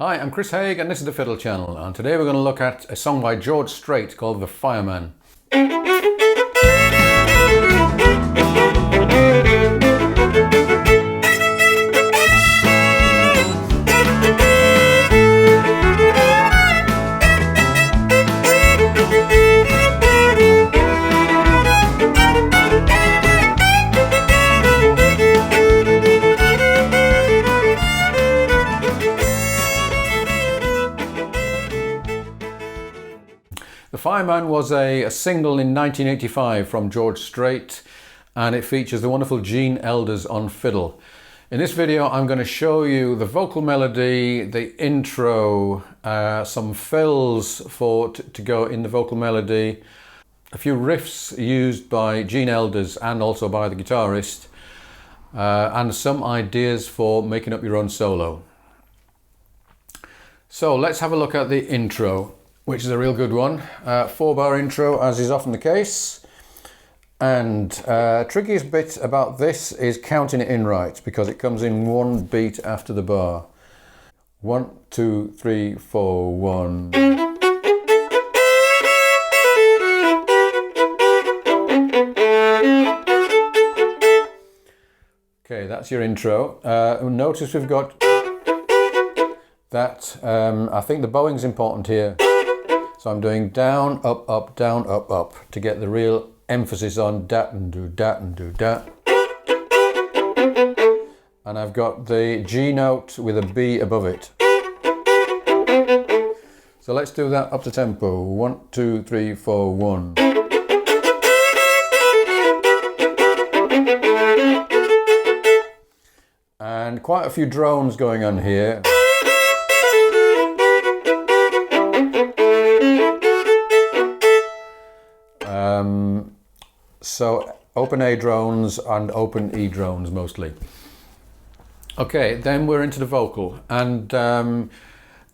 Hi, I'm Chris Haigh and this is the Fiddle Channel, and today we're going to look at a song by George Strait called The Fireman. The Fireman was a single in 1985 from George Strait, and it features the wonderful Gene Elders on fiddle. In this video I'm going to show you the vocal melody, the intro, some fills to go in the vocal melody, a few riffs used by Gene Elders and also by the guitarist, and some ideas for making up your own solo. So let's have a look at the intro, which is a real good one. 4-bar intro, as is often the case. And trickiest bit about this is counting it in right, because it comes in one beat after the bar. 1, 2, 3, 4, 1. Okay, that's your intro. Notice we've got that. I think the bowing's important here. So I'm doing down, up, up, down, up, up to get the real emphasis on dat and do dat and do dat. And I've got the G note with a B above it. So let's do that up to tempo. 1, 2, 3, 4, 1. And quite a few drones going on here. So open A drones and open E drones mostly. Okay, then we're into the vocal, and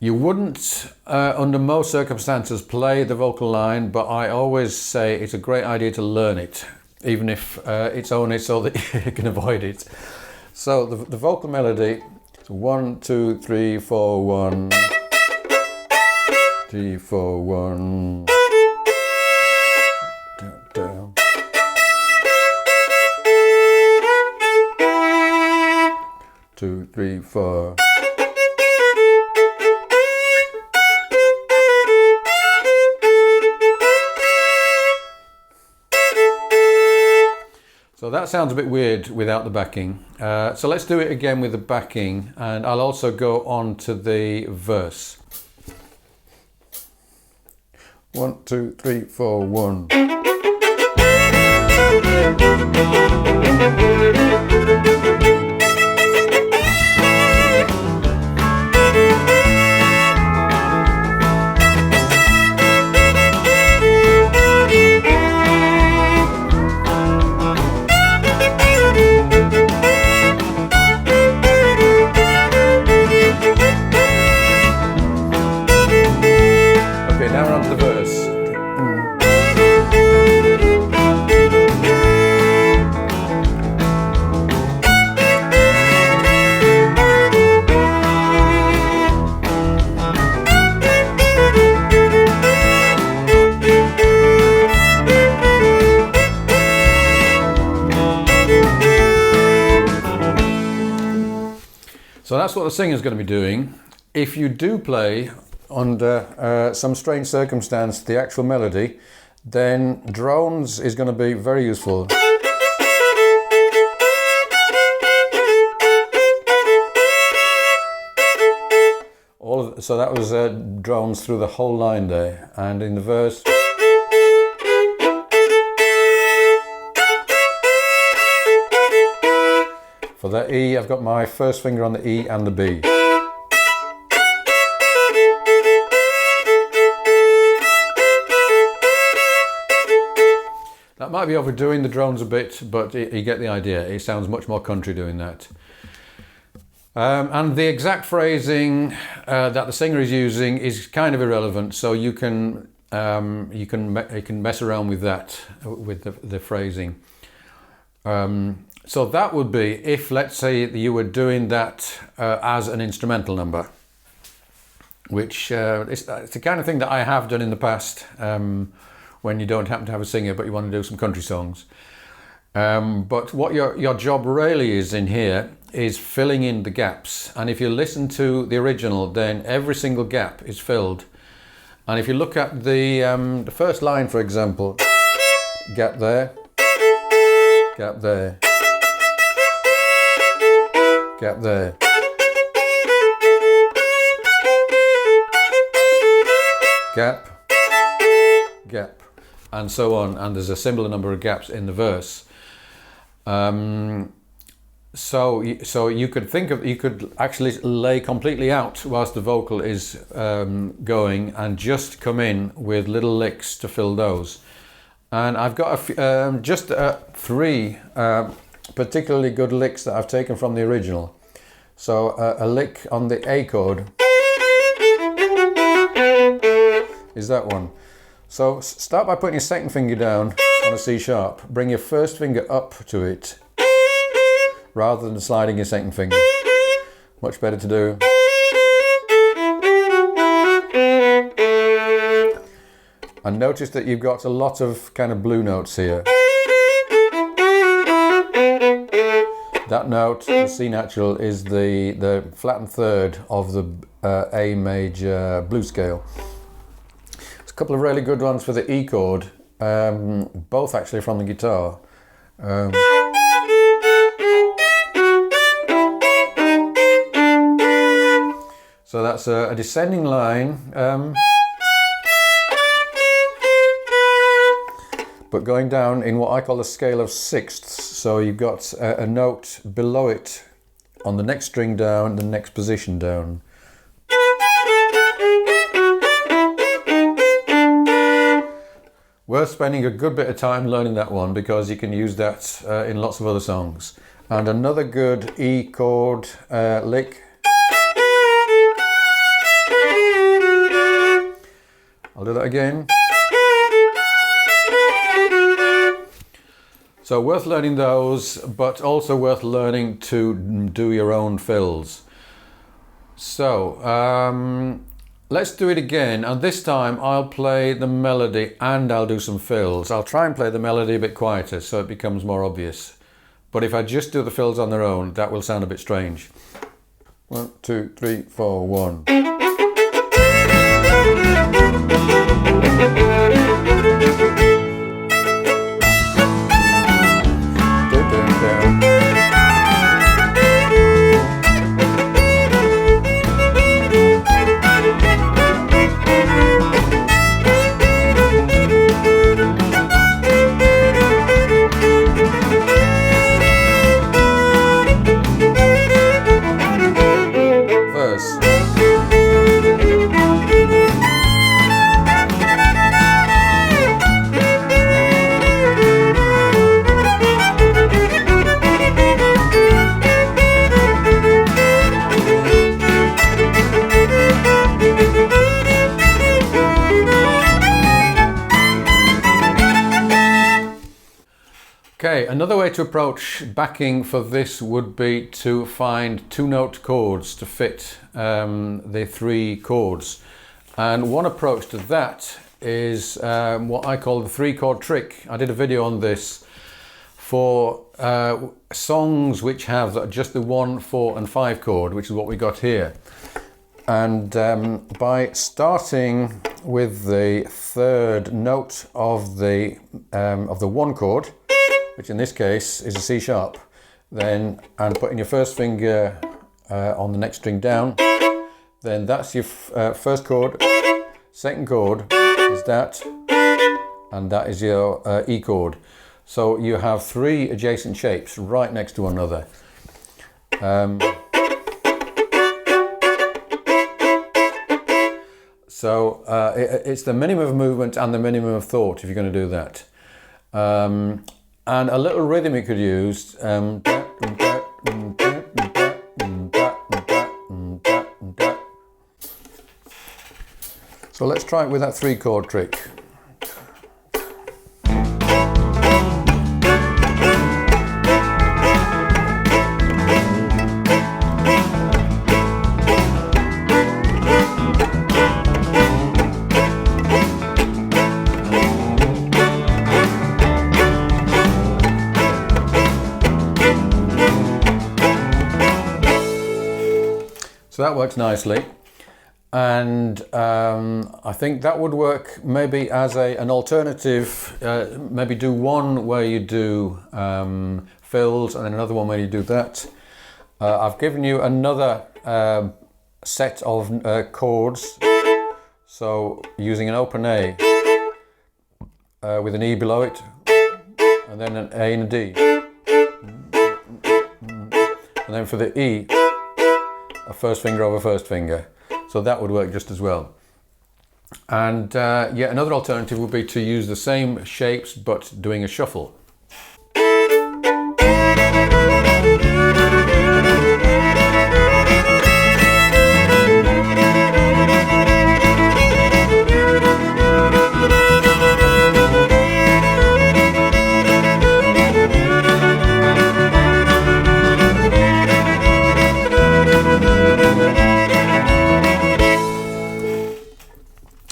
you wouldn't under most circumstances play the vocal line, but I always say it's a great idea to learn it, even if it's only so that you can avoid it. So the vocal melody is 1, 2, 3, 4, 1, 3, 4, 1. Down. 2, 3, 4. So that sounds a bit weird without the backing. So let's do it again with the backing, and I'll also go on to the verse. 1, 2, 3, 4, 1. Okay, now we're on to the verse. So that's what the singer's going to be doing. If you do play under some strange circumstance the actual melody, then drones is going to be very useful. So that was drones through the whole line there, and in the verse. For the E, I've got my first finger on the E and the B. That might be overdoing the drones a bit, but you get the idea. It sounds much more country doing that. And the exact phrasing that the singer is using is kind of irrelevant, so you can mess around with that, with the phrasing. So that would be if, let's say, you were doing that as an instrumental number. which it's the kind of thing that I have done in the past when you don't happen to have a singer but you want to do some country songs. But what your job really is in here is filling in the gaps. And if you listen to the original, then every single gap is filled. And if you look at the first line, for example, gap there, gap there, gap there, gap, gap, and so on. And there's a similar number of gaps in the verse. So you could actually lay completely out whilst the vocal is going, and just come in with little licks to fill those. And I've got just three particularly good licks that I've taken from the original. So a lick on the A chord is that one. So start by putting your second finger down on a C sharp. Bring your first finger up to it, rather than sliding your second finger. Much better to do. And notice that you've got a lot of kind of blue notes here. That note, the C natural, is the flattened third of the A major blues scale. There's a couple of really good ones for the E chord, both actually from the guitar. So that's a descending line, but going down in what I call a scale of sixths. So you've got a note below it on the next string down, the next position down. Worth spending a good bit of time learning that one, because you can use that in lots of other songs. And another good E chord lick. I'll do that again. So worth learning those, but also worth learning to do your own fills. So let's do it again, and this time I'll play the melody and I'll do some fills. I'll try and play the melody a bit quieter so it becomes more obvious. But if I just do the fills on their own, that will sound a bit strange. 1, 2, 3, 4, 1. Okay, another way to approach backing for this would be to find two-note chords to fit the three chords. And one approach to that is what I call the three-chord trick. I did a video on this for songs which have just the 1, 4 and 5 chord, which is what we got here. And by starting with the third note of the 1 chord, which in this case is a C sharp, then, and putting your first finger on the next string down, then that's your first chord. Second chord is that, and that is your E chord. So you have three adjacent shapes right next to one another. So it's the minimum of movement and the minimum of thought if you're going to do that. And a little rhythm you could use. So let's try it with that 3-chord trick. So that works nicely. And I think that would work maybe as an alternative. Maybe do one where you do fills and then another one where you do that. I've given you another set of chords. So using an open A with an E below it, and then an A and a D. And then for the E, a first finger over first finger. So that would work just as well. And yeah, another alternative would be to use the same shapes but doing a shuffle.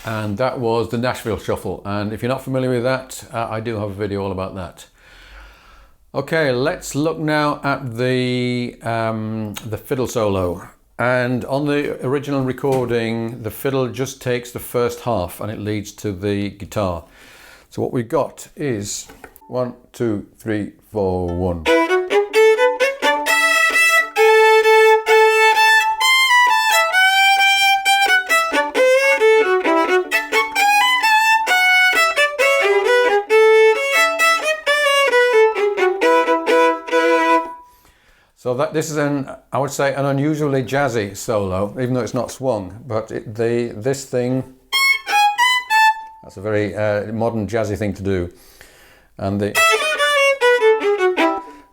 And that was the Nashville Shuffle, and if you're not familiar with that, I do have a video all about that. Okay, let's look now at the fiddle solo. And on the original recording, the fiddle just takes the first half and it leads to the guitar. So what we've got is 1, 2, 3, 4, 1. So this is I would say, an unusually jazzy solo, even though it's not swung. But this thing, that's a very modern jazzy thing to do, and the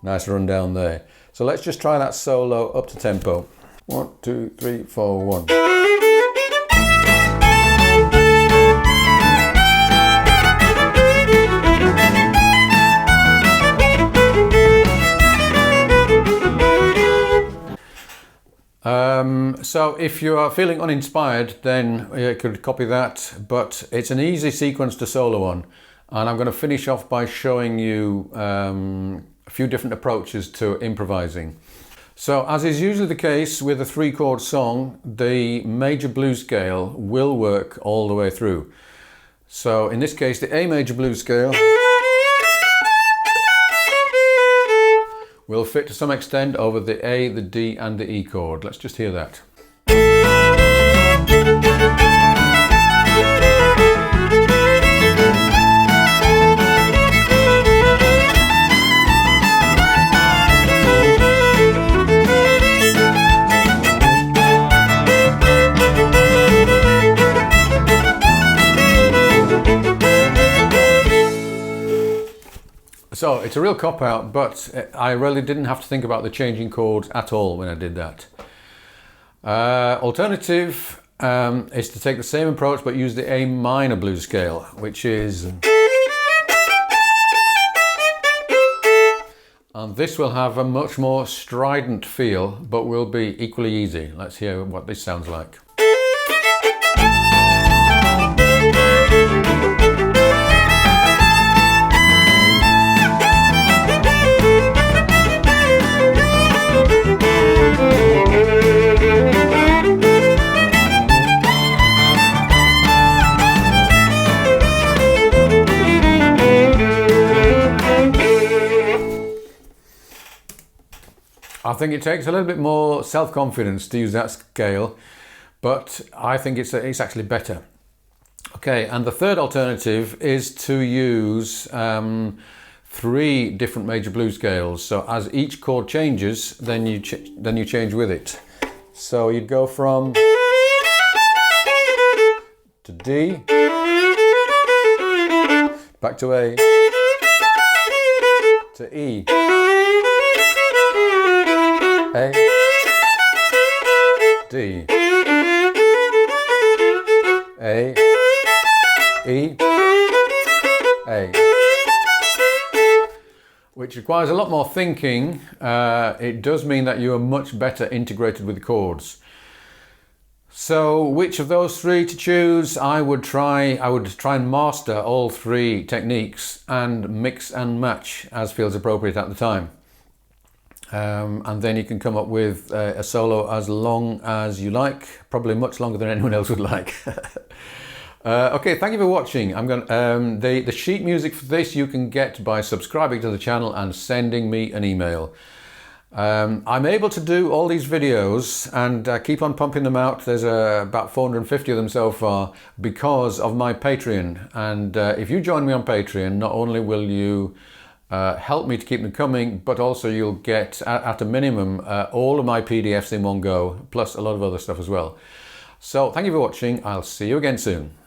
nice run down there. So let's just try that solo up to tempo. 1, 2, 3, 4, 1. So if you are feeling uninspired, then you could copy that, but it's an easy sequence to solo on. And I'm going to finish off by showing you a few different approaches to improvising. So as is usually the case with a 3-chord song, the major blues scale will work all the way through. So in this case, the A major blues scale will fit to some extent over the A, the D and the E chord. Let's just hear that. So it's a real cop-out, but I really didn't have to think about the changing chords at all when I did that. Alternative is to take the same approach but use the A minor blues scale, which is... And this will have a much more strident feel, but will be equally easy. Let's hear what this sounds like. I think it takes a little bit more self-confidence to use that scale, but I think it's actually better. Okay, and the third alternative is to use 3 different major blues scales. So as each chord changes, then you change with it. So you'd go from to D, back to A, to E, A, D, A, E, A, which requires a lot more thinking. It does mean that you are much better integrated with the chords. So which of those 3 to choose? I would try and master all 3 techniques and mix and match as feels appropriate at the time. and then you can come up with a solo as long as you like, probably much longer than anyone else would like. Okay, thank you for watching. I'm going the sheet music for this you can get by subscribing to the channel and sending me an email. I'm able to do all these videos and keep on pumping them out. There's about 450 of them so far because of my Patreon. And if you join me on Patreon, not only will you help me to keep them coming, but also you'll get, at a minimum, all of my PDFs in one go, plus a lot of other stuff as well. So thank you for watching. I'll see you again soon.